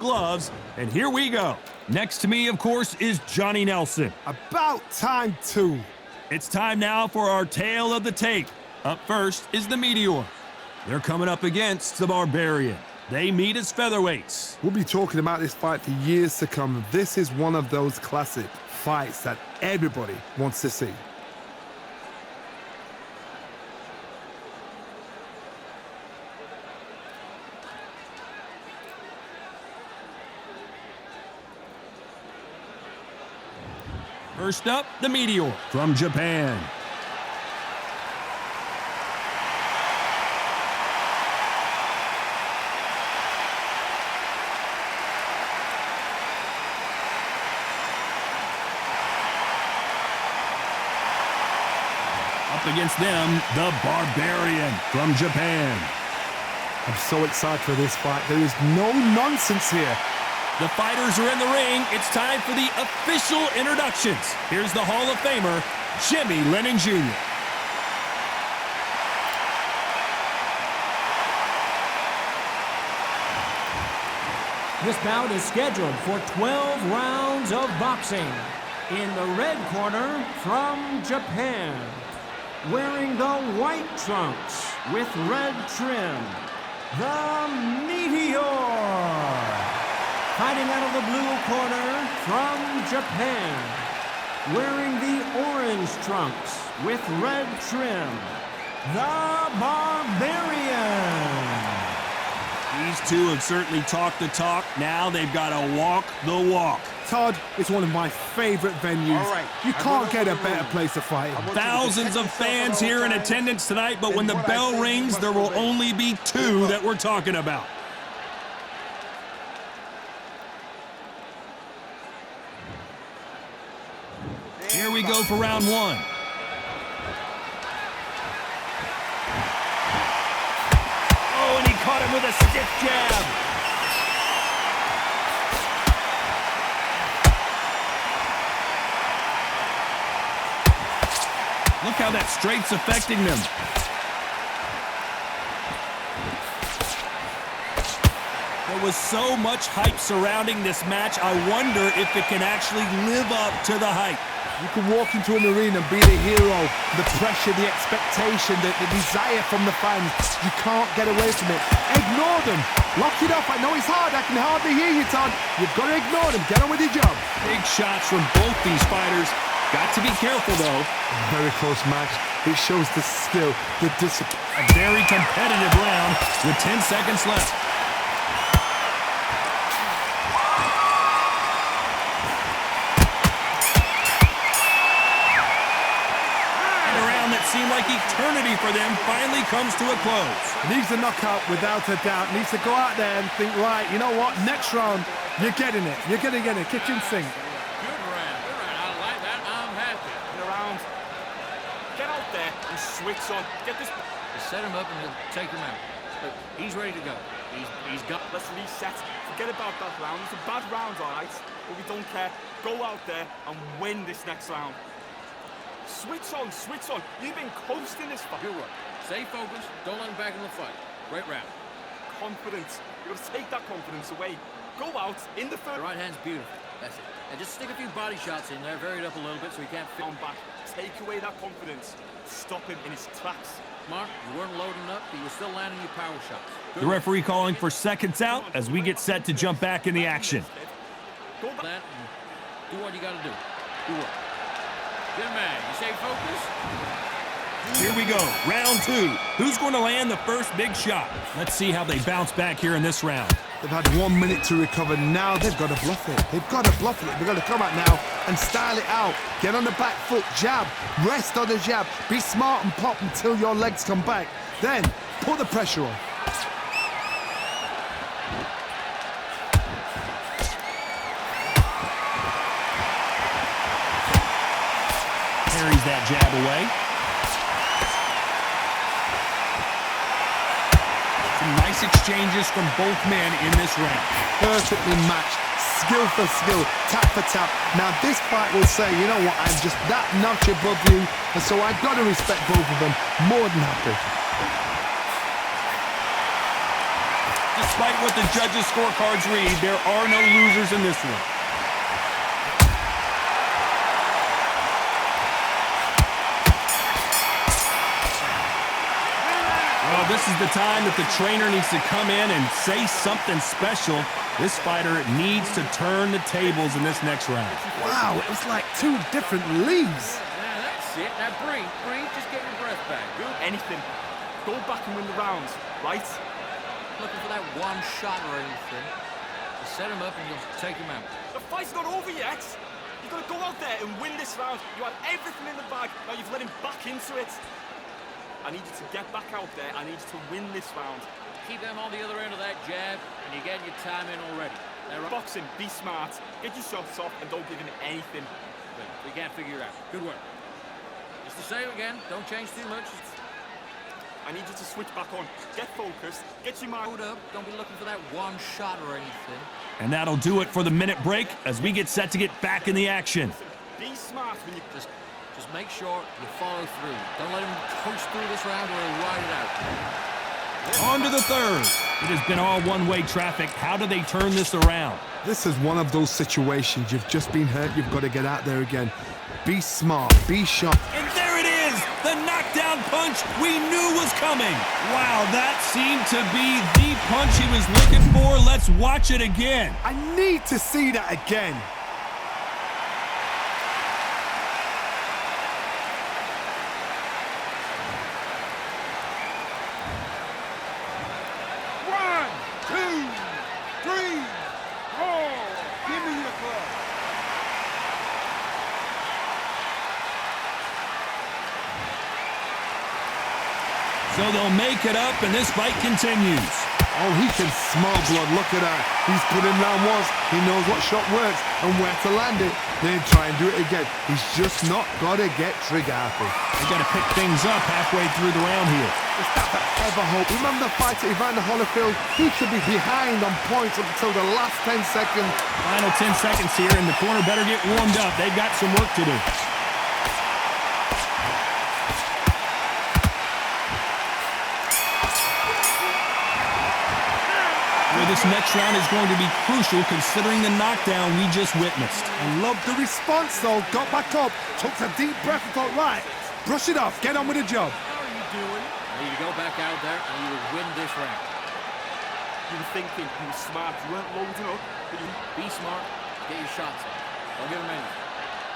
gloves, and here we go. Next to me, of course, is Johnny Nelson. About time, too. It's time now for our tale of the tape. Up first is the Meteor. They're coming up against the Barbarian. They meet as featherweights. We'll be talking about this fight for years to come. This is one of those classic fights that everybody wants to see. First up, the Meteor from Japan. Up against them, the Barbarian from Japan. I'm so excited for this fight. There is no nonsense here. The fighters are in the ring. It's time for the official introductions. Here's the Hall of Famer, Jimmy Lennon Jr. This bout is scheduled for 12 rounds of boxing. In the red corner, from Japan, wearing the white trunks with red trim, the Meteor. Fighting out of the blue corner, from Japan, wearing the orange trunks with red trim, the Barbarian. These two have certainly talked the talk. Now they've got to walk the walk. Todd, it's one of my favorite venues. All right. You can't get a better place to fight. Thousands of fans here in attendance tonight, but when the bell rings, there will only be two that we're talking about. Here we go for round one. Oh, and he caught him with a stiff jab. Look how that straight's affecting them. There was so much hype surrounding this match, I wonder if it can actually live up to the hype. You can walk into an arena and be the hero. The pressure, the expectation, the desire from the fans. You can't get away from it. Ignore them. Lock it up. I know it's hard. I can hardly hear you, Todd. You've got to ignore them. Get on with your job. Big shots from both these fighters. Got to be careful, though. Very close match. It shows the skill, the discipline. A very competitive round with 10 seconds left. Seemed like eternity for them finally comes to a close. Needs a knockout without a doubt. Needs to go out there and think, right, you know what? Next round, you're getting it. You're going to get it. Kitchen sink. Good round. I like that. I'm happy. Around. Get out there and switch on. Get this. Set him up and we'll take him out. Look, he's ready to go. He's got. Let's reset. Forget about that round. It's a bad round, all right? But we don't care. Go out there and win this next round. Switch on, switch on. You've been coasting this fight. You're right. Stay focused. Don't let him back in the fight. Great round. Confidence. You've got to take that confidence away. Go out in the third. The right hand's beautiful. That's it. And just stick a few body shots in there, vary it up a little bit so he can't fit. On back. Take away that confidence. Stop him in his tracks. Mark, you weren't loading up, but you were still landing your power shots. The referee calling for seconds out as we get set to jump back in the action. Go back and do what you got to do. Do what? Good man. You stay focused. Here we go, round two. Who's going to land the first big shot? Let's see how they bounce back here in this round. They've had 1 minute to recover. Now they've got to bluff it. They've got to bluff it. They've got to come out now and style it out. Get on the back foot, jab, rest on the jab. Be smart and pop until your legs come back. Then put the pressure on. Carries that jab away. Some nice exchanges from both men in this round. Perfectly matched, skill for skill, tap for tap. Now this fight will say, you know what, I'm just that notch above you, and so I've got to respect both of them. More than happy. Just despite what the judges' scorecards read, there are no losers in this one. Well, this is the time that the trainer needs to come in and say something special. This fighter needs to turn the tables in this next round. Wow, it was like two different leagues. Yeah, that's it. Now breathe. Just get your breath back. Good. Anything. Go back and win the rounds, right? Looking for that one shot or anything. Just set him up and you'll take him out. The fight's not over yet. You've got to go out there and win this round. You had everything in the bag. Now you've let him back into it. I need you to get back out there. I need you to win this round. Keep them on the other end of that jab, and you're getting your time in already. Boxing, be smart. Get your shots off and don't give him anything. Good. We can't figure it out. Good work. Just the same again. Don't change too much. I need you to switch back on. Get focused. Get your mind. Hold up. Don't be looking for that one shot or anything. And that'll do it for the minute break as we get set to get back in the action. Be smart when you... Just make sure you follow through. Don't let him coast through this round or he'll ride it out. On to the third. It has been all one-way traffic. How do they turn this around? This is one of those situations. You've just been hurt. You've got to get out there again. Be smart. Be sharp. And there it is! The knockdown punch we knew was coming. Wow, that seemed to be the punch he was looking for. Let's watch it again. I need to see that again. So they'll make it up, and this fight continues. Oh, he can smell blood. Look at that. He's put in round once. He knows what shot works and where to land it. Then try and do it again. He's just not got to get trigger happy. They got to pick things up halfway through the round here. Is that the ever hope? Remember the fight at Evander Holyfield? He could be behind on points until the last 10 seconds. Final 10 seconds here, and the corner better get warmed up. They've got some work to do. This next round is going to be crucial considering the knockdown we just witnessed. I love the response though. Got back up, took a deep breath and thought, right, brush it off, get on with the job. How are you doing? You need to go back out there and you will win this round. You were thinking you were smart. You weren't loading up. But you... Be smart. Get your shots off. Don't give him anything.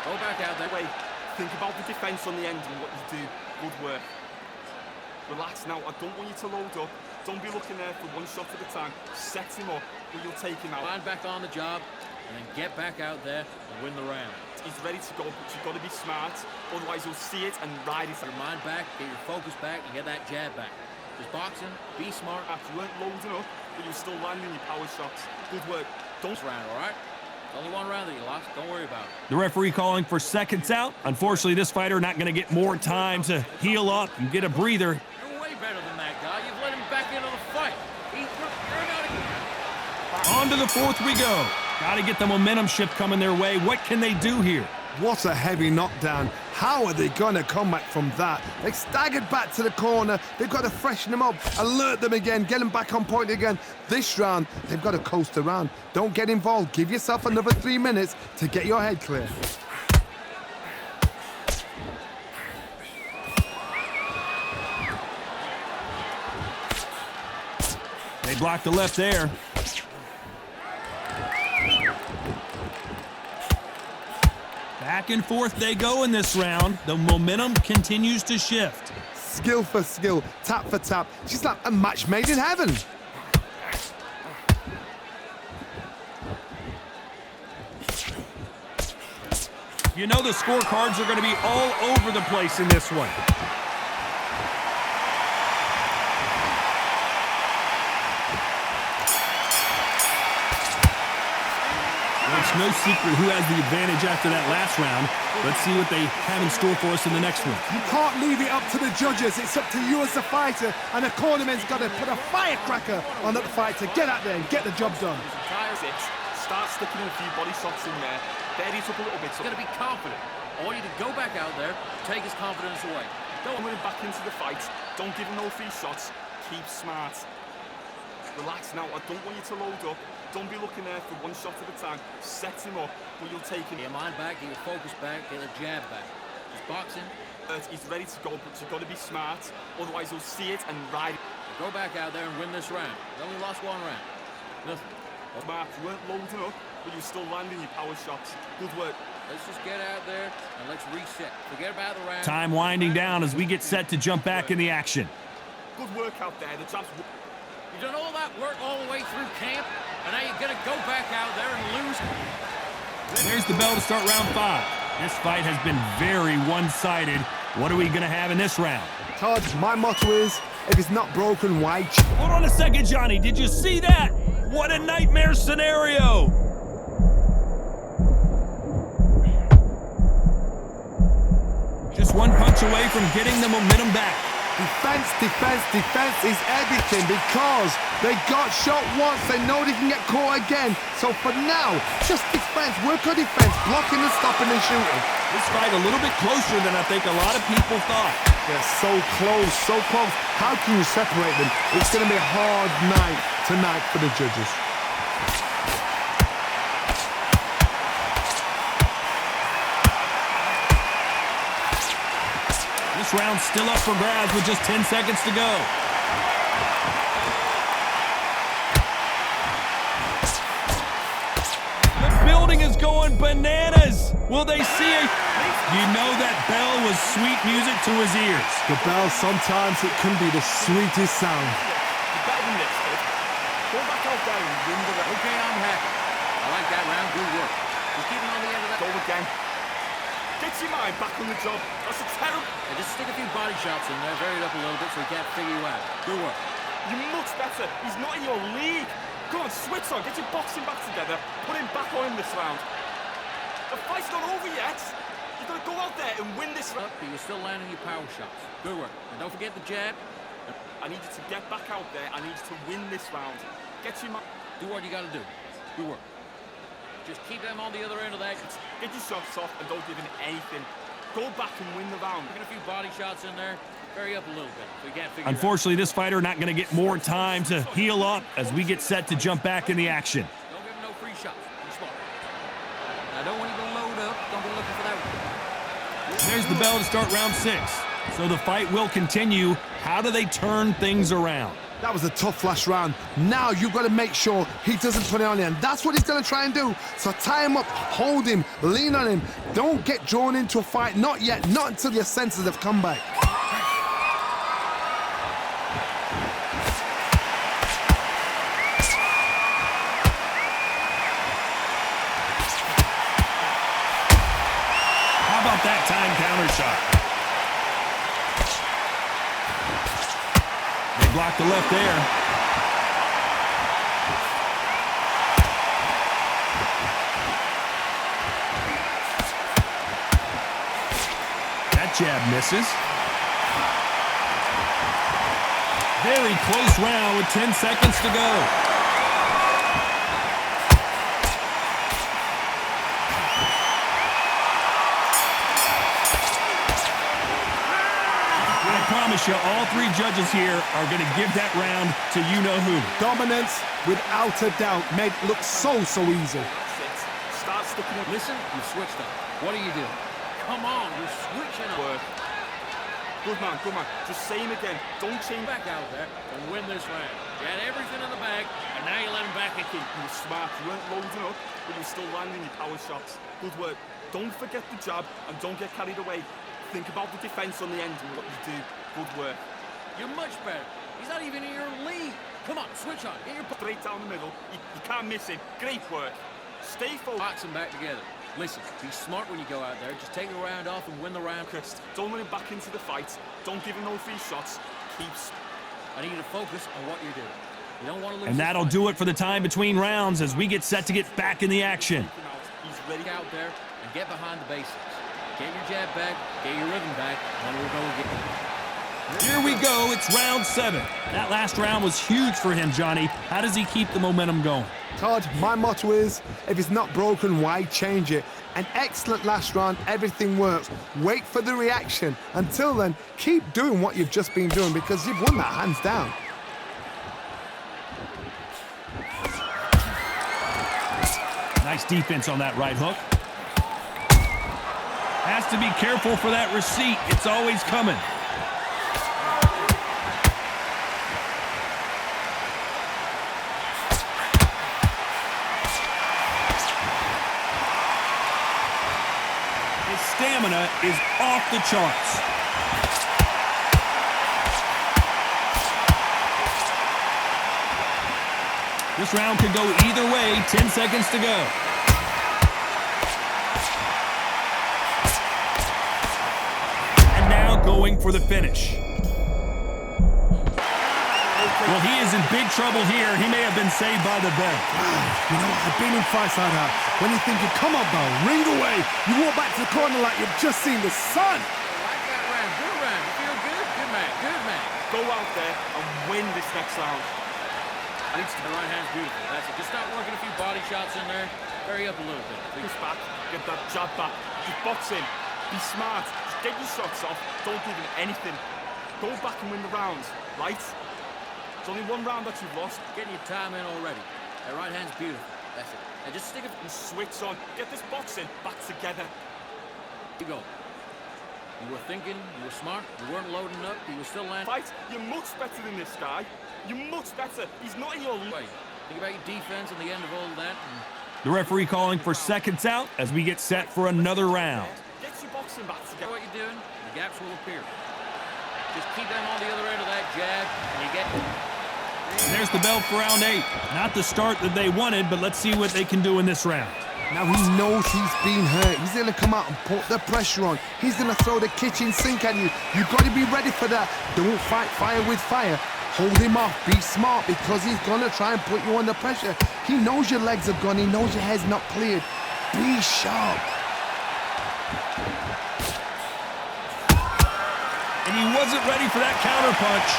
Go back out there. Wait, think about the defense on the end and what you do. Good work. Relax now. I don't want you to load up. Don't be looking there for one shot at a time. Set him up, or you'll take him out. Find back on the job, and then get back out there and win the round. He's ready to go, but you've got to be smart. Otherwise, you'll see it and ride it. Get your mind back, get your focus back, and get that jab back. Just boxing, be smart. You weren't loading up, but you're still landing your power shots. Good work. Don't round, all right? It's only one round that you lost. Don't worry about it. The referee calling for seconds out. Unfortunately, this fighter not going to get more time to heal up and get a breather. You're way better than that guy. You've let him back into the fight. On to the fourth we go. Got to get the momentum shift coming their way. What can they do here? What a heavy knockdown. How are they going to come back from that? They staggered back to the corner. They've got to freshen them up, alert them again, get them back on point again. This round, they've got to coast around. Don't get involved. Give yourself another 3 minutes to get your head clear. They blocked the left there. Back and forth they go in this round. The momentum continues to shift. Skill for skill, tap for tap. She's like a match made in heaven. You know the scorecards are going to be all over the place in this one. It's no secret who has the advantage after that last round. Let's see what they have in store for us in the next one. You can't leave it up to the judges. It's up to you as the fighter, and the cornerman's got to put a firecracker on that fighter. Get out there and get the job done. Start sticking in a few body shots in there. Bury it up a little bit. He's got to be confident. I want you to go back out there, take his confidence away. Don't bring him back into the fight. Don't give him no free shots. Keep smart. relax now. I don't want you to load up. Don't be looking there for one shot at a time. Set him up, but you'll take him. Get your mind back, get your focus back, get the jab back. Just boxing. He's ready to go, but you've got to be smart. Otherwise, you'll see it and ride it. Go back out there and win this round. You only lost one round. Nothing. Smart. You weren't loading up, but you're still landing your power shots. Good work. Let's just get out there and let's reset. Forget about the round. Time winding down as we get set to jump back in the action. Good work out there. The jabs. You've done all that work all the way through camp, and now you're going to go back out there and lose. There's the bell to start round 5. This fight has been very one-sided. What are we going to have in this round? Todd, my motto is, if it's not broken, why? Hold on a second, Johnny. Did you see that? What a nightmare scenario. Just one punch away from getting the momentum back. Defense, defense, defense is everything because they got shot once. They know they can get caught again. So for now, just defense. Work on defense, blocking and stopping and shooting. This fight a little bit closer than I think a lot of people thought. They're so close, so close. How can you separate them? It's going to be a hard night tonight for the judges. This round's still up for grabs with just 10 seconds to go. The building is going bananas. Will they see it? You know that bell was sweet music to his ears. The bell, sometimes it can be the sweetest sound. You're better than this, kid. Go back out there and win the round. Okay, I'm happy. I like that round. Good work. Just keep it on the end of that. Go again. Get your mind back on the job. That's a terrible... And just stick a few body shots in there, vary it up a little bit so he can't figure you out. Good work. You're much better. He's not in your league. Come on, switch on. Get your boxing back together. Put him back on this round. The fight's not over yet. You've got to go out there and win this round. But you're still landing your power shots. Good work. And don't forget the jab. I need you to get back out there. I need you to win this round. Get your mind... Do what you got to do. Good work. Just keep them on the other end of that. Get your shots off and don't give him anything. Go back and win the round. Get a few body shots in there. Vary up a little bit so you can't figure Unfortunately, this fighter not going to get more time to heal up as we get set to jump back in the action. Don't give him no free shots. Be smart. Now, don't want you to load up. Don't be looking for that one. There's the bell to start round 6. So the fight will continue. How do they turn things around? That was a tough last round. Now you've got to make sure he doesn't put it on you, and that's what he's going to try and do. So tie him up, hold him, lean on him. Don't get drawn into a fight. Not yet. Not until your senses have come back. How about that time counter shot? They blocked the left there. That jab misses. Very close round with 10 seconds to go. I promise you, all 3 judges here are going to give that round to you-know-who. Dominance, without a doubt, made it look so easy. That's it. Start sticking up. Listen, you switched up. What are you doing? Come on, you're switching up. Work. Good man, good man. Just say him again. Don't change Back out there and win this round. You had everything in the bag, and now you let him back again. You were smart. You weren't loading up, but you were still landing your power shots. Good work. Don't forget the jab and don't get carried away. Think about the defense on the end and what you do. Good work. You're much better. He's not even in your league. Come on, switch on. Get your Straight down the middle. You can't miss him. Great work. Stay focused. boxing back together. Listen, be smart when you go out there. Just take the round off and win the round. Don't let him back into the fight. Don't give him no free shots. Keeps. I need you to focus on what you're doing. You don't want to lose. And that'll do it for the time between rounds as we get set to get back in the action. He's ready out there and get behind the basics. Get your jab back, get your rhythm back, and we'll go again. Here we go, it's round 7. That last round was huge for him, Johnny. How does he keep the momentum going? Todd, my motto is, if it's not broken, why change it? An excellent last round, everything works. Wait for the reaction. Until then, keep doing what you've just been doing because you've won that hands down. Nice defense on that right hook. Has to be careful for that receipt. It's always coming. His stamina is off the charts. This round could go either way. 10 seconds to go. And now going for the finish. Well, he is in big trouble here. He may have been saved by the bell. You know, I've been in fights like that. When you're thinking, come on, Bell, ring away. You walk back to the corner like you've just seen the sun. I like that round. Good round. You feel good? Good man. Good man. Go out there and win this next round. I think the right hand's beautiful. That's it. Just start working a few body shots in there. Vary up a little bit. Push back, get that jab back. Just box in. Be smart. Just get your shots off. Don't give him anything. Go back and win the rounds, right? It's only one round that you've lost. Getting your time in already. That right hand's beautiful. That's it. And just stick it And switch on. Get this boxing back together. You go. You were thinking, you were smart, you weren't loading up, you were still landing. Fight, you're much better than this guy. You're much better. He's not in your way. Think about your defense and the end of all that. The referee calling for seconds out as we get set for another round. Get your boxing back You together. know what you're doing? The gaps will appear. Just keep them on the other end of that jab, and you get... There's the bell for round 8. Not the start that they wanted, but let's see what they can do in this round. Now he knows he's been hurt. He's going to come out and put the pressure on. He's going to throw the kitchen sink at you. You've got to be ready for that. Don't fight fire with fire. Hold him off. Be smart because he's going to try and put you under pressure. He knows your legs have gone. He knows your head's not cleared. Be sharp. And he wasn't ready for that counter punch.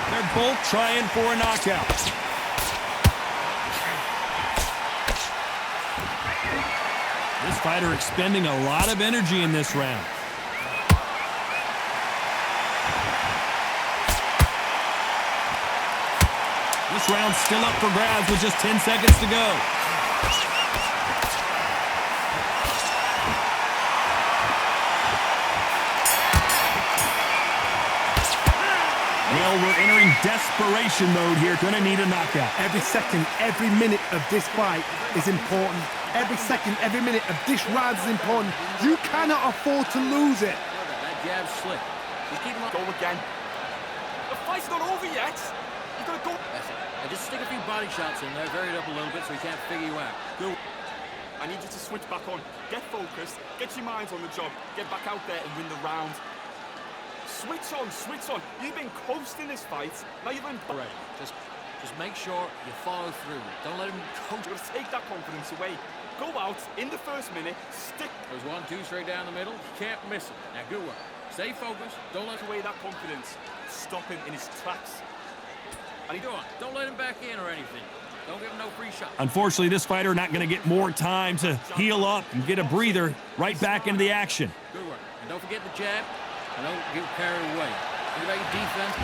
They're both trying for a knockout. This fighter expending a lot of energy in this round. This round's still up for grabs with just 10 seconds to go. Well, we're entering desperation mode here. Gonna need a knockout. Every second, every minute of this fight is important. Every second, every minute of this round is important. You cannot afford to lose it. That jab's slick. Just keep him up. Go again. The fight's not over yet. You gotta go. That's it. And just stick a few body shots in there, vary it up a little bit so he can't figure you out. Go. I need you to switch back on. Get focused. Get your minds on the job. Get back out there and win the round. Switch on, switch on. You've been coasting this fight. Now you've been... Right. Just make sure you follow through. Don't let him coach. You've got to take that confidence away. Go out in the first minute. Stick There's 1-2 straight down the middle. You can't miss it. Now, good work. Stay focused. Don't let away that confidence. Stop him in his tracks. him go on. Don't let him back in or anything. Don't give him no free shot. Unfortunately, this fighter not going to get more time to heal up and get a breather right back into the action. Good work. And don't forget the jab. And don't get carried away. Think about your defense.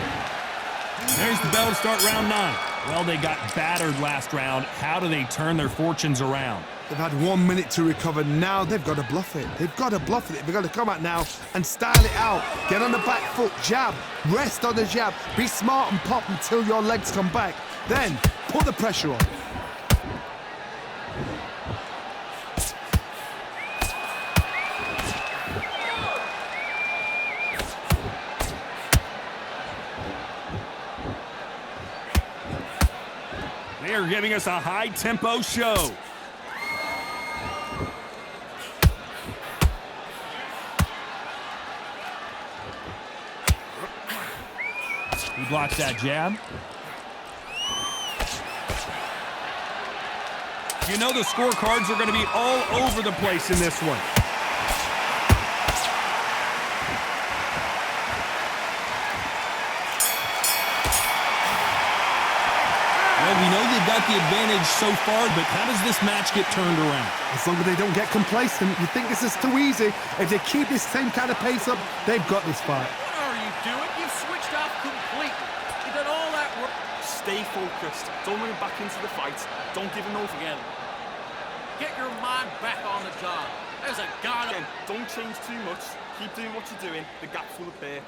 There's the bell to start round 9. Well, they got battered last round. How do they turn their fortunes around? They've had 1 minute to recover. Now they've got to bluff it. They've got to bluff it. They've got to come out now and style it out. Get on the back foot, jab, rest on the jab. Be smart and pop until your legs come back. Then put the pressure on. They are giving us a high-tempo show. He blocks that jab. You know the scorecards are going to be all over the place in this one. Well, we know they've got the advantage so far, but how does this match get turned around? As long as they don't get complacent, you think this is too easy. If they keep this same kind of pace up, they've got this fight. What are you doing? You've switched off completely. You've done all that work. Stay focused. Don't run him back into the fight. Don't give him no Together. Get your mind back on the job. There's a guy. Again, don't change too much. Keep doing what you're doing. The gaps will appear.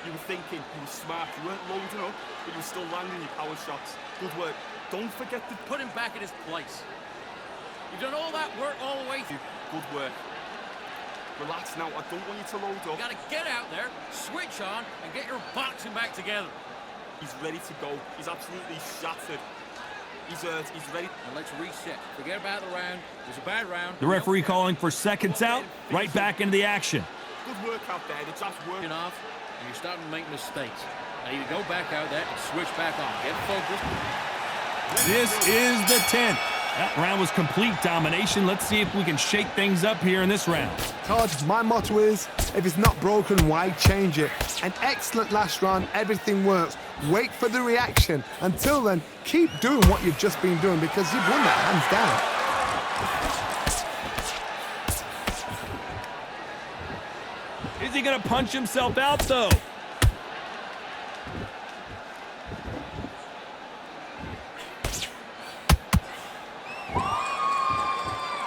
You were thinking, you were smart. You weren't loading up, but you were still landing your power shots. Good work. Don't forget to Put him back in his place. You've done all that work all the way through. Good work. Relax now. I don't want you to load up. You gotta get out there, switch on, and get your boxing back together. He's ready to go. He's absolutely shattered. He's hurt. He's ready. Now let's reset. Forget about the round. It was a bad round. The referee calling for seconds out. Right back into the action. Good work out there. The jab's working. Off, and you're starting to make mistakes. Now you go back out there and switch back on. Get focused. This is the 10th. That round was complete domination. Let's see if we can shake things up here in this round. Todd, my motto is, if it's not broken, why change it? An excellent last round, everything works. Wait for the reaction. Until then, keep doing what you've just been doing because you've won that hands down. Is he going to punch himself out, though?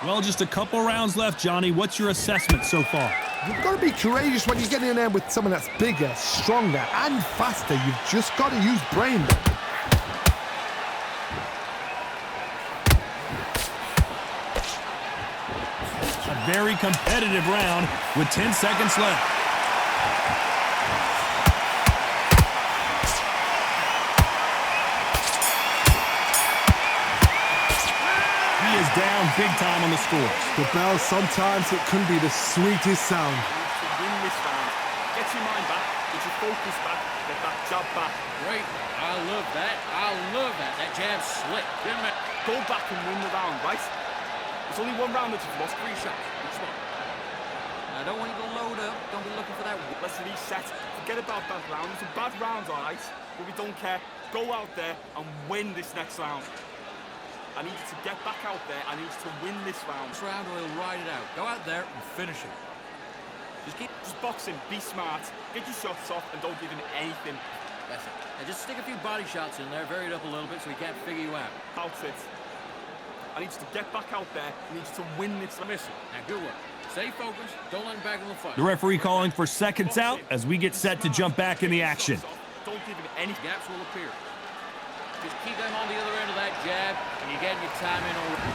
Well, just a couple rounds left, Johnny. What's your assessment so far? You've got to be courageous when you get in there with someone that's bigger, stronger, and faster. You've just got to use brain. A very competitive round with 10 seconds left. He is down big time on the score. The bell, sometimes it can be the sweetest sound. To win this round. Get your mind back. Get your focus back. Get that jab back. Great. I love that. I love that. That jab slick. Good man. Go back and win the round, right? There's only one round that you've lost. 3 shots. Which one? I don't want you to load up. Don't be looking for that. Let's reset. Forget about that round. It's a bad round, all right? But we don't care. Go out there and win this next round. I need you to get back out there. I need you to win this round. This round or he'll ride it out. Go out there and finish it. Just box him. Be smart. Get your shots off and don't give him anything. That's it. Now just stick a few body shots in there, vary it up a little bit so he can't figure you out. Out it. I need you to get back out there. I need you to win this. Listen, now good work. Stay focused. Don't let him back in the fight. The referee calling for seconds out as we get set to jump back in the action. Don't give him any gaps will appear. Just keep them on the other end of that jab, and you're getting your time in already.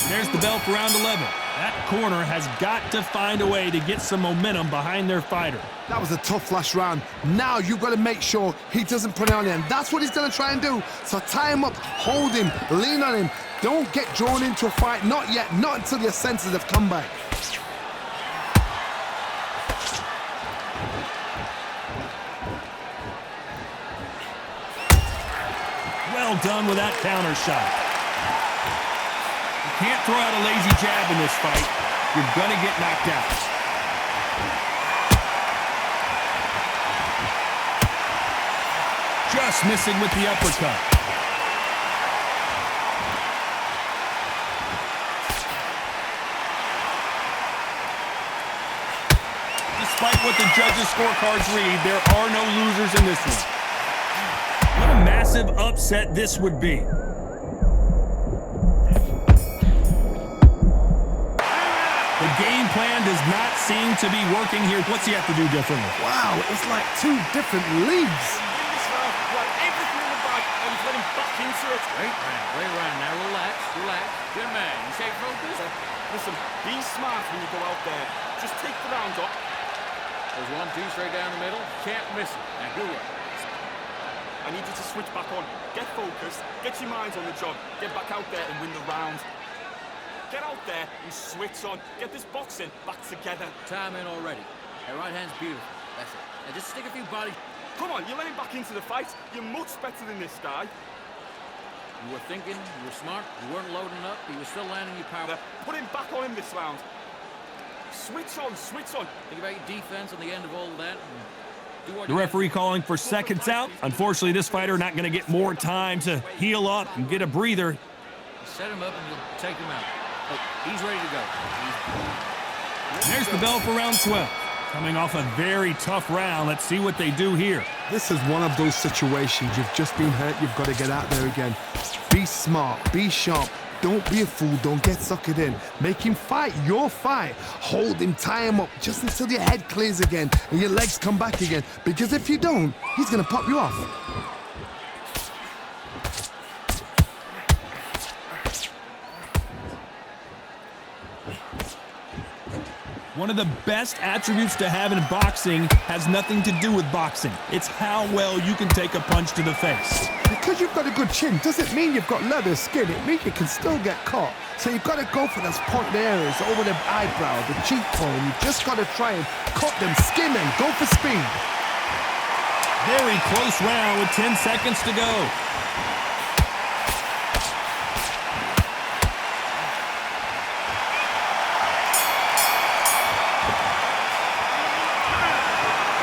There's the bell for round 11. That corner has got to find a way to get some momentum behind their fighter. That was a tough last round. Now you've got to make sure he doesn't put it on him. That's what he's going to try and do. So tie him up, hold him, lean on him. Don't get drawn into a fight. Not yet. Not until your senses have come back. Well done with that counter shot. You can't throw out a lazy jab in this fight. You're going to get knocked out. Just missing with the uppercut. Despite what the judges' scorecards read, there are no losers in this one. What a massive upset this would be. The game plan does not seem to be working here. What's he have to do differently? Wow, it's like two different leagues. everything in the bag and he's letting back into it. Great round. Now relax. Good man. You stay focused. Listen, be smart when you go out there. Just take the round off. There's 1, 2 straight down the middle. Can't miss it. Now good work. I need you to switch back on. Get focused. Get your minds on the job. Get back out there and win the round. Get out there and switch on. Get this boxing back together. Time in already. That right hand's beautiful. That's it. Now just stick a few body. Come on, you're letting back into the fight. You're much better than this guy. You were thinking, you were smart, you weren't loading up, but you were still landing your power. Put him back on him this round. Switch on. Think about your defense on the end of all of that. The referee calling for seconds out. Unfortunately, this fighter not going to get more time to heal up and get a breather. Set him up and you'll take him out. Oh, he's ready to go. There's the bell for round 12. Coming off a very tough round, let's see what they do here. This is one of those situations. You've just been hurt. You've got to get out there again. Be smart. Be sharp. Don't be a fool. Don't get suckered in. Make him fight your fight. Hold him, tie him up just until your head clears again and your legs come back again. Because if you don't, he's going to pop you off. One of the best attributes to have in boxing has nothing to do with boxing. It's how well you can take a punch to the face. Because you've got a good chin doesn't mean you've got leather skin. It means you can still get caught. So you've got to go for those point areas over the eyebrow, the cheekbone. You've just got to try and cut them, skin them, go for speed. Very close round with 10 seconds to go.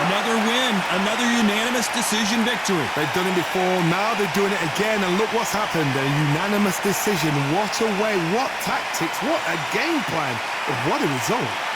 Another win, another unanimous decision victory. They've done it before, now they're doing it again, and look what's happened. A unanimous decision. What a way, what tactics, what a game plan, and what a result.